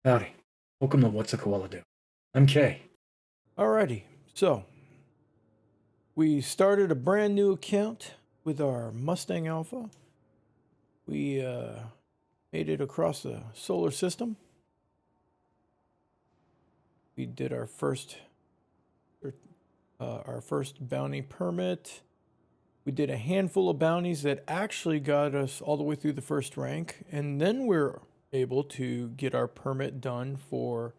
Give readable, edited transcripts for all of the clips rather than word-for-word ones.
Howdy. Welcome to What's a Koala Do? I'm Kay. Alrighty, so we started a brand new account with our Mustang Alpha. We made it across the solar system. We did our first bounty permit. We did a handful of bounties that actually got us all the way through the first rank, and then we're able to get our permit done for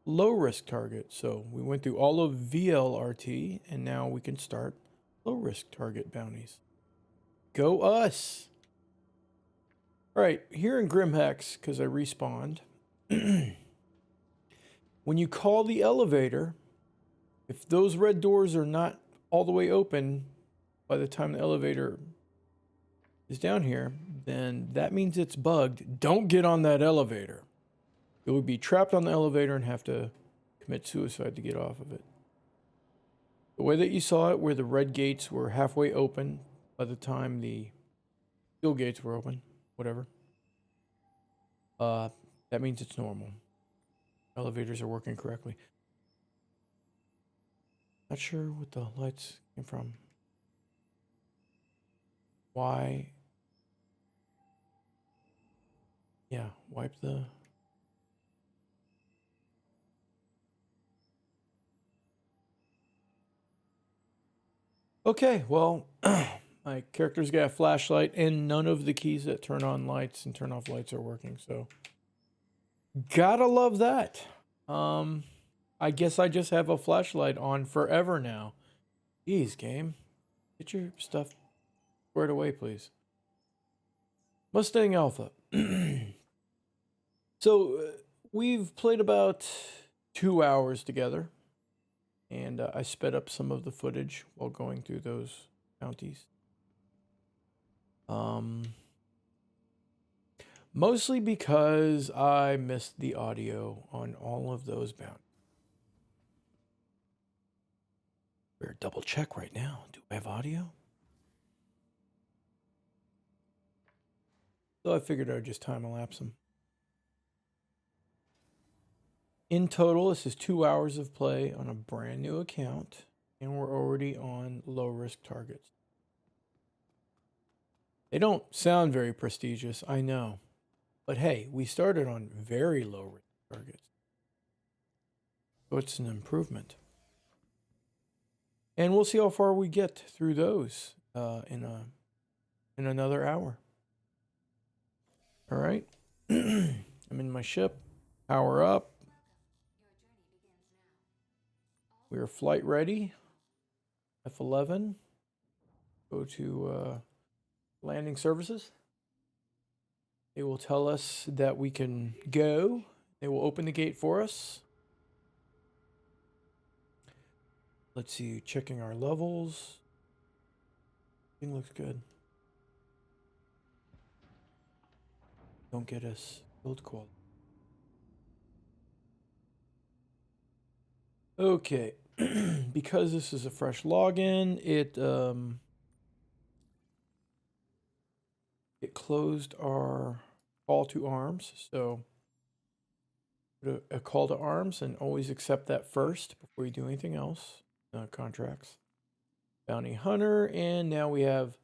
low risk target. So we went through all of VLRT, and now we can start low risk target bounties. Go us! Alright, here in Grimhex, because I respawned, when you call the elevator, if those red doors are not all the way open by the time the elevator is down here, then that means it's bugged. Don't get on that elevator. You would be trapped on the elevator and have to commit suicide to get off of it. The way that you saw it, where the red gates were halfway open by the time the steel gates were open, whatever, that means it's normal. Elevators are working correctly. Not sure what the lights came from. Why? Yeah, wipe the... Okay, well, my character's got a flashlight, and none of the keys that turn on lights and turn off lights are working, so... Gotta love that. I guess I just have a flashlight on forever now. Jeez, game. Get your stuff squared away, please. Mustang Alpha. So, we've played about 2 hours together. And I sped up some of the footage while going through those bounties. Mostly because I missed the audio on all of those bounties. Better double check right now. Do I have audio? So I figured I would just time elapse them. In total, this is 2 hours of play on a brand new account, and we're already on low risk targets. They don't sound very prestigious, I know. But hey, we started on very low risk targets. So it's an improvement. And we'll see how far we get through those in another hour. All right. I'm in my ship. Power up. We are flight ready. F11. Go to landing services. They will tell us that we can go. They will open the gate for us. Let's see, checking our levels. Everything looks good. Don't get us build quality. Okay, because this is a fresh login, it closed our call to arms. So put a call to arms and always accept that first before you do anything else. Contracts, bounty hunter, and now we have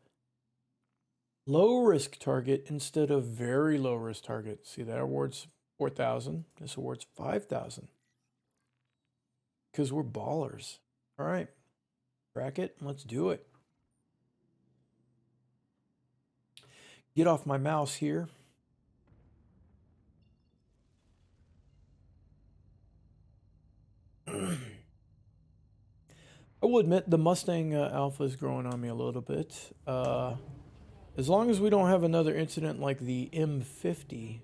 low risk target instead of very low risk target. See, that awards 4,000. This awards 5,000 because we're ballers. All right, crack it. Let's do it. Get off my mouse here. I will admit the Mustang Alpha is growing on me a little bit. As long as we don't have another incident like the M50,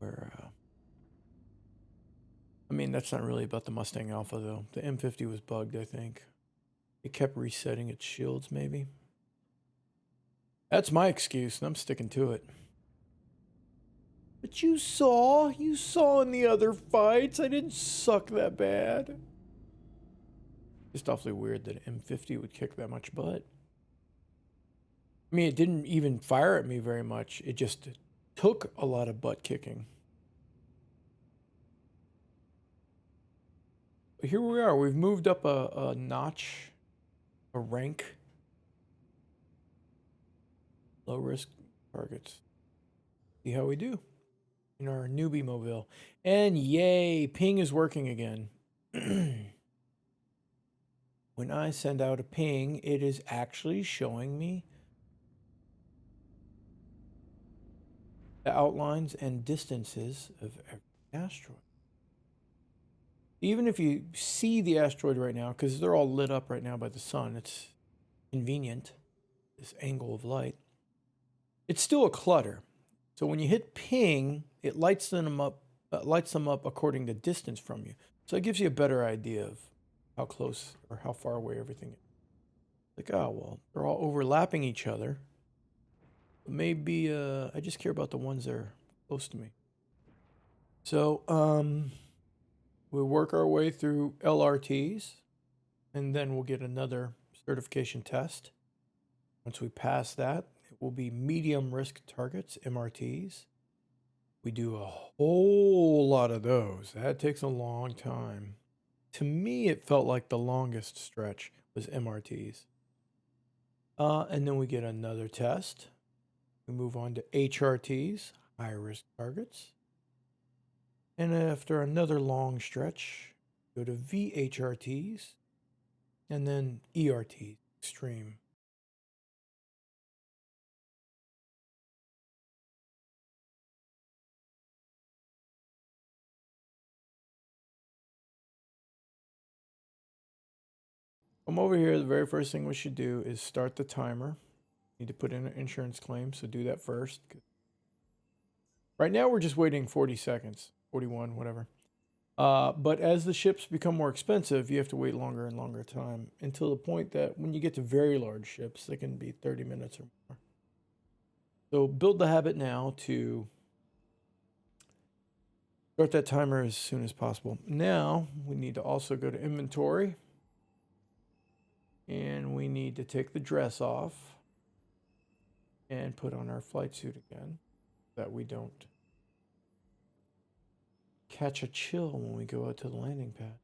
where, I mean, that's not really about the Mustang Alpha, though. The M50 was bugged, I think. It kept resetting its shields, maybe. That's my excuse, and I'm sticking to it. But you saw in the other fights, I didn't suck that bad. It's awfully weird that an M50 would kick that much butt. I mean, it didn't even fire at me very much. It just took a lot of butt kicking. But here we are. We've moved up a notch, a rank. Low risk targets. See how we do in our newbie mobile. And yay, ping is working again. When I send out a ping, it is actually showing me the outlines and distances of every asteroid. Even if you see the asteroid right now, because they're all lit up right now by the sun, it's convenient, this angle of light. It's still a clutter. So when you hit ping, it lights them up according to distance from you. So it gives you a better idea of how close or how far away everything is. Like, oh, well, they're all overlapping each other. Maybe I just care about the ones that are close to me. So we'll work our way through LRTs, and then we'll get another certification test. Once we pass that, it will be medium risk targets, MRTs. We do a whole lot of those. That takes a long time. To me, it felt like the longest stretch was MRTs. And then we get another test. We move on to HRTs, high risk targets. And after another long stretch, go to VHRTs, and then ERTs, extreme. Come over here, the very first thing we should do is start the timer. Need to put in an insurance claim, so do that first. Right now we're just waiting 40 seconds, 41, whatever. But as the ships become more expensive, you have to wait longer and longer time until the point that when you get to very large ships, they can be 30 minutes or more. So build the habit now to start that timer as soon as possible. Now we need to also go to inventory, and we need to take the dress off and put on our flight suit again, so that we don't catch a chill when we go out to the landing pad.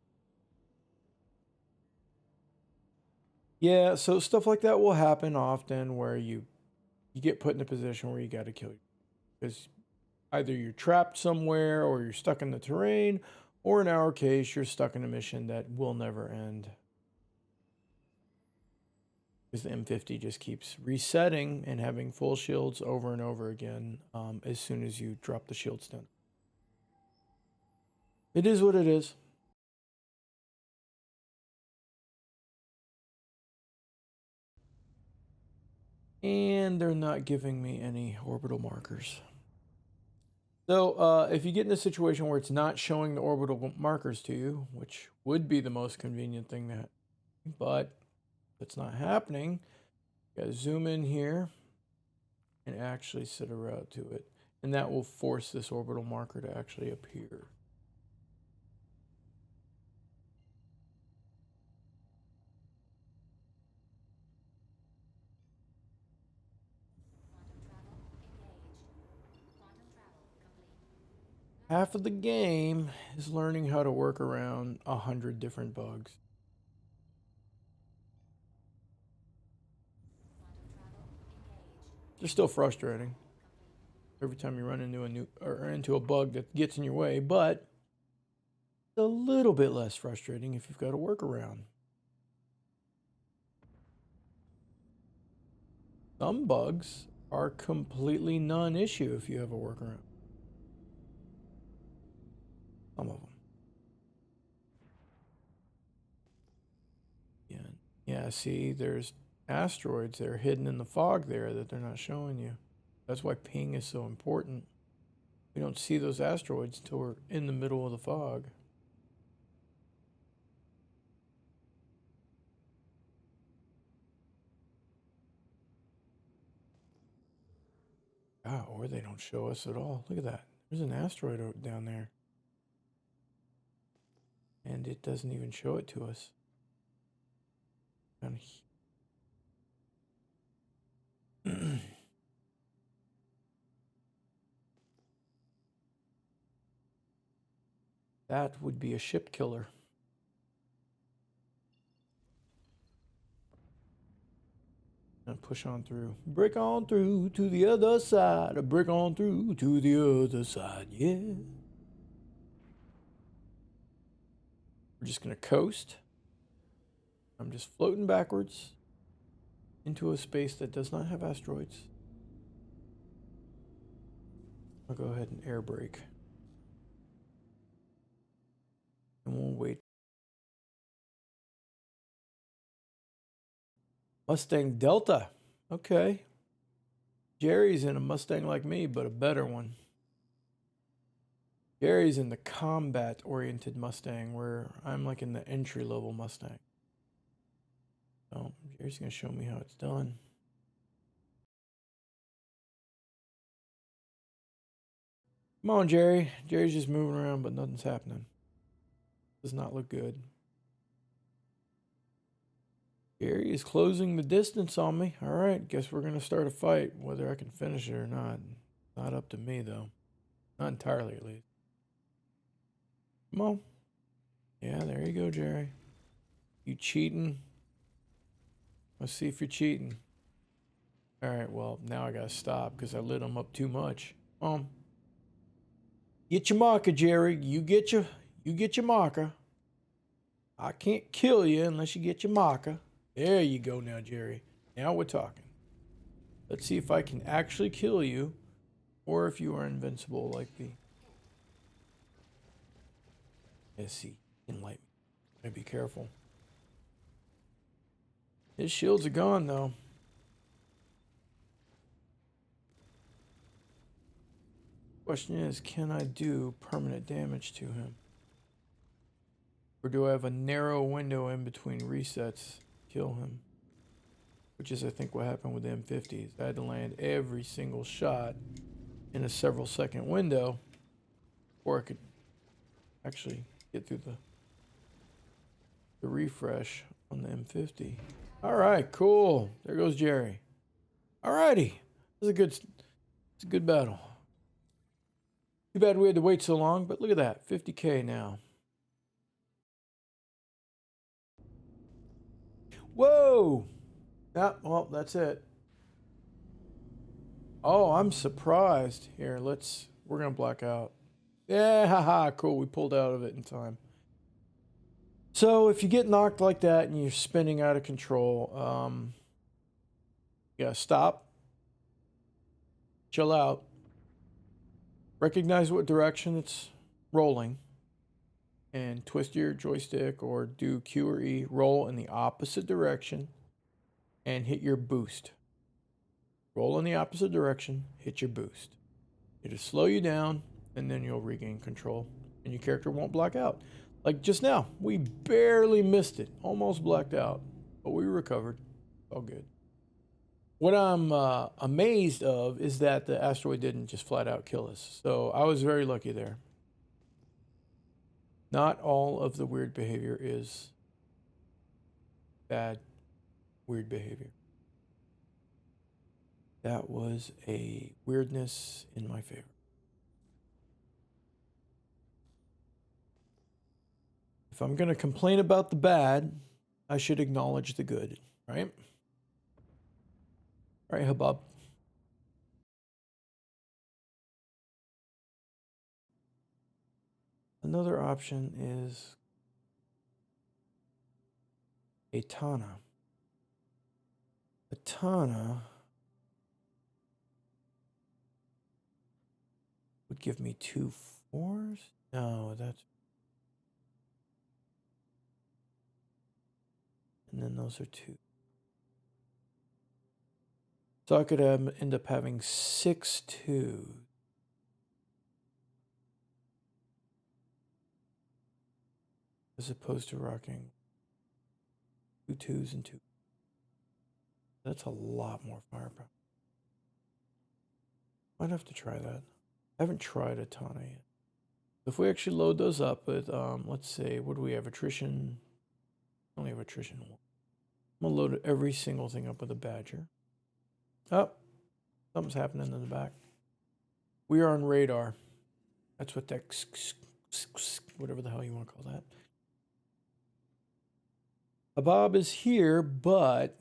Yeah, so stuff like that will happen often where you get put in a position where you got to kill you. Because either you're trapped somewhere or you're stuck in the terrain, or in our case, you're stuck in a mission that will never end. Because the M50 just keeps resetting and having full shields over and over again as soon as you drop the shields down. It is what it is. And they're not giving me any orbital markers. So if you get in a situation where it's not showing the orbital markers to you, which would be the most convenient thing that, but it's not happening, you gotta zoom in here and actually set a route to it. And that will force this orbital marker to actually appear. Half of the game is learning how to work around 100 different bugs. They're still frustrating every time you run into a bug that gets in your way, but it's a little bit less frustrating if you've got a workaround. Some bugs are completely non-issue if you have a workaround. Some of them. Yeah, see, there's asteroids that are hidden in the fog there that they're not showing you. That's why ping is so important. We don't see those asteroids until we're in the middle of the fog. Ah, or they don't show us at all. Look at that. There's an asteroid down there. And it doesn't even show it to us. That would be a ship killer. And push on through. Break on through to the other side. Break on through to the other side. Yeah. We're just going to coast. I'm just floating backwards into a space that does not have asteroids. I'll go ahead and air brake. And we'll wait. Mustang Delta. Okay. Jerry's in a Mustang like me, but a better one. Jerry's in the combat-oriented Mustang, where I'm like in the entry-level Mustang. So Jerry's going to show me how it's done. Come on, Jerry. Jerry's just moving around, but nothing's happening. Does not look good. Jerry is closing the distance on me. All right, guess we're going to start a fight. Whether I can finish it or not. Not up to me, though. Not entirely, at least. Come on. Yeah, there you go, Jerry. You cheating? Let's see if you're cheating. All right, well, now I got to stop because I lit him up too much. Get your marker, Jerry. You get your marker. I can't kill you unless you get your marker. There you go now, Jerry. Now we're talking. Let's see if I can actually kill you or if you are invincible like me. Let's see. Enlighten me. Gotta be careful. His shields are gone, though. Question is, can I do permanent damage to him? Or do I have a narrow window in between resets to kill him? Which is, I think, what happened with the M50s. I had to land every single shot in a several second window before I could actually get through the refresh on the M50. All right, cool. There goes Jerry. All righty. It's a good battle. Too bad we had to wait so long, but look at that. 50K now. Whoa! Yeah, well, that's it. Oh, I'm surprised. Here, we're gonna black out. Yeah, haha, cool. We pulled out of it in time. So if you get knocked like that and you're spinning out of control, you gotta stop, chill out, recognize what direction it's rolling, and twist your joystick or do Q or E, roll in the opposite direction, and hit your boost. Roll in the opposite direction, hit your boost. It'll slow you down, and then you'll regain control, and your character won't black out. Like just now, we barely missed it. Almost blacked out, but we recovered. All good. What I'm amazed of is that the asteroid didn't just flat out kill us. So I was very lucky there. Not all of the weird behavior is bad weird behavior. That was a weirdness in my favor. If I'm going to complain about the bad, I should acknowledge the good, right? All right, Habab. Another option is Atana. Atana would give me 2 4s? No, that's... And then those are 2. So I could end up having 6 2s. As opposed to rocking 2 2s and 2. That's a lot more firepower. Might have to try that. I haven't tried Atana yet. If we actually load those up with, let's say, what do we have? Attrition. I only have attrition 1. I'm gonna load every single thing up with a Badger. Oh, something's happening in the back. We are on radar. That's what that whatever the hell you want to call that. Habab is here, but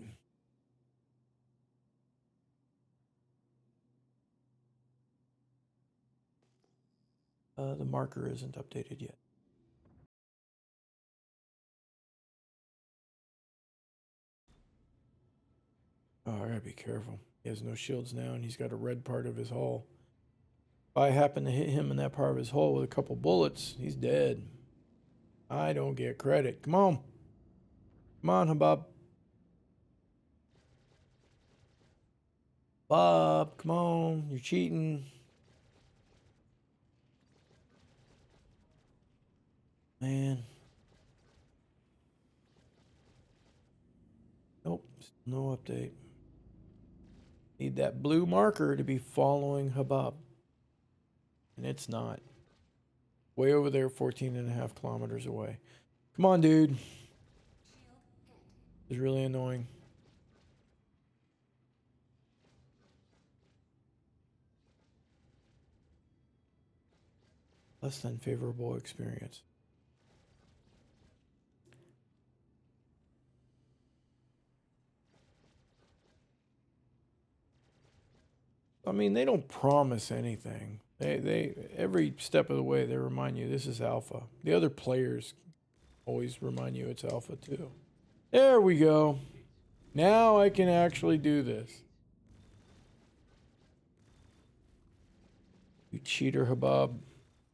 the marker isn't updated yet. Oh, I gotta be careful. He has no shields now, and he's got a red part of his hull. If I happen to hit him in that part of his hull with a couple bullets, he's dead. I don't get credit. Come on. Come on, Habab. Bob, come on. You're cheating. Man. Nope. No update. Need that blue marker to be following Habab. And it's not. Way over there, 14.5 kilometers away. Come on, dude. It's really annoying. Less than favorable experience. I mean, they don't promise anything. They every step of the way they remind you this is alpha. The other players always remind you it's alpha too. There we go. Now I can actually do this. You cheater, Habab.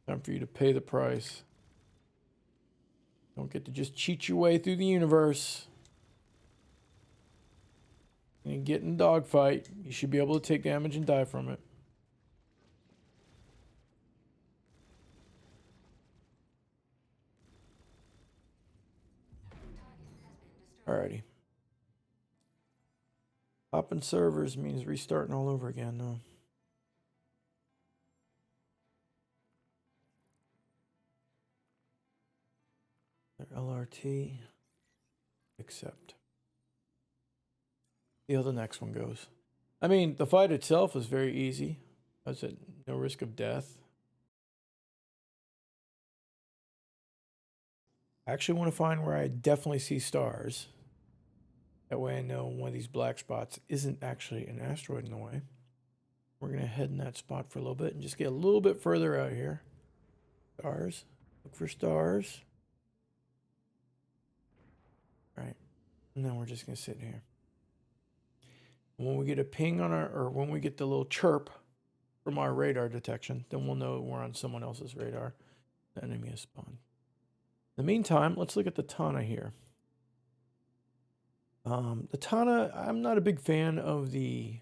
Time for you to pay the price. Don't get to just cheat your way through the universe. And get in a dogfight. You should be able to take damage and die from it. Alrighty. Hopping servers means restarting all over again, though. LRT. Accept. See how the next one goes. I mean, the fight itself is very easy. That's it. No risk of death. I actually want to find where I definitely see stars. That way I know one of these black spots isn't actually an asteroid in the way. We're going to head in that spot for a little bit and just get a little bit further out here. Stars. Look for stars. Right. And then we're just going to sit here. When we get a ping on our, or when we get the little chirp from our radar detection, then we'll know we're on someone else's radar. The enemy has spawned. In the meantime, let's look at the Tana here. The Tana, I'm not a big fan of the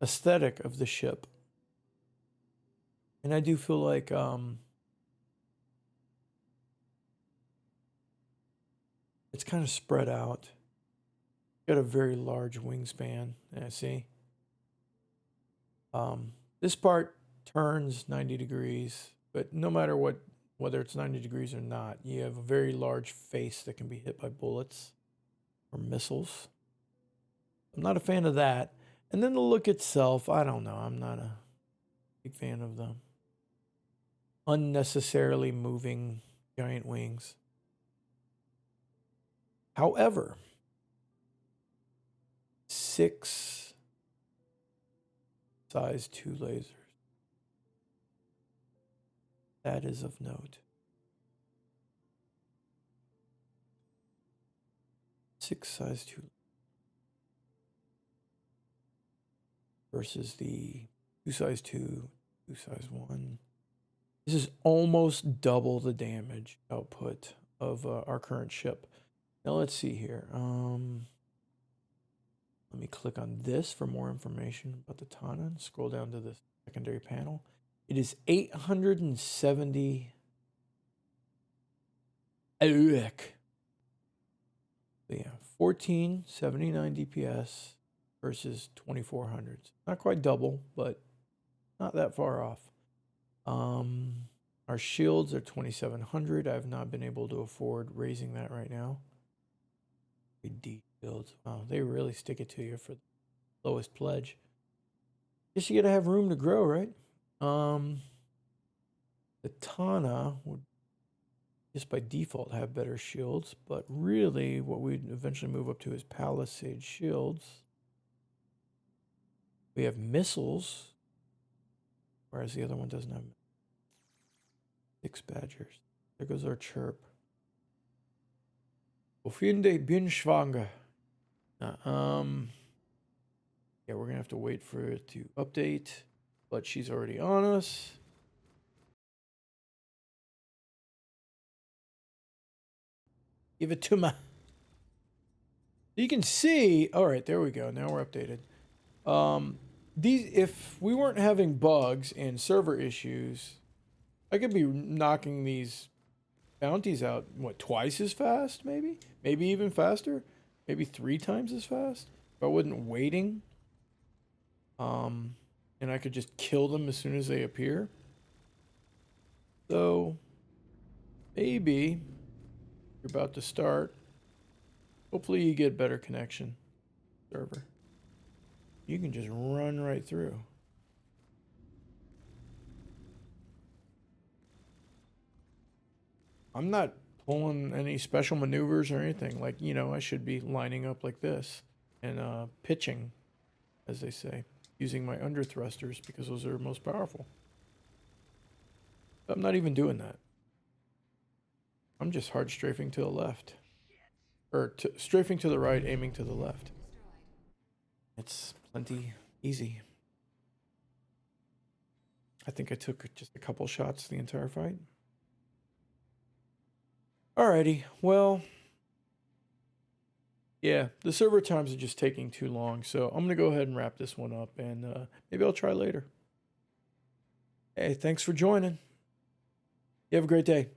aesthetic of the ship. And I do feel like it's kind of spread out. Got a very large wingspan, I see. This part turns 90 degrees, but no matter what, whether it's 90 degrees or not, you have a very large face that can be hit by bullets or missiles. I'm not a fan of that. And then the look itself, I don't know. I'm not a big fan of the unnecessarily moving giant wings. However, 6 size 2 lasers. That is of note. 6 size 2 versus the 2 size 2, 2 size 1. This is almost double the damage output of our current ship. Now let's see here. Let me click on this for more information about the Tana and scroll down to the secondary panel. It is 870. So yeah, 1479 DPS versus 2400. Not quite double, but not that far off. Our shields are 2700. I've not been able to afford raising that right now. D builds. Wow, they really stick it to you for the lowest pledge. Guess you gotta have room to grow, right? The Tana would just by default have better shields, but really what we'd eventually move up to is Palisade shields. We have missiles, whereas the other one doesn't have 6 badgers. There goes our chirp. Finde bin schwanger. Yeah, we're gonna have to wait for it to update, but she's already on us. Give it to me. You can see. All right, there we go. Now we're updated. If we weren't having bugs and server issues, I could be knocking these bounties out, what, twice as fast, maybe? Maybe even faster? Maybe 3 times as fast? If I wasn't waiting. And I could just kill them as soon as they appear. So, maybe you're about to start. Hopefully you get better connection, server. You can just run right through. I'm not pulling any special maneuvers or anything. Like, you know, I should be lining up like this and pitching, as they say, using my under thrusters because those are most powerful. But I'm not even doing that. I'm just hard strafing to the left. Or strafing to the right, aiming to the left. It's plenty easy. I think I took just a couple shots the entire fight. Alrighty, well, yeah, the server times are just taking too long, so I'm going to go ahead and wrap this one up, and maybe I'll try later. Hey, thanks for joining. You have a great day.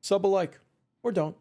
Sub a like, or don't.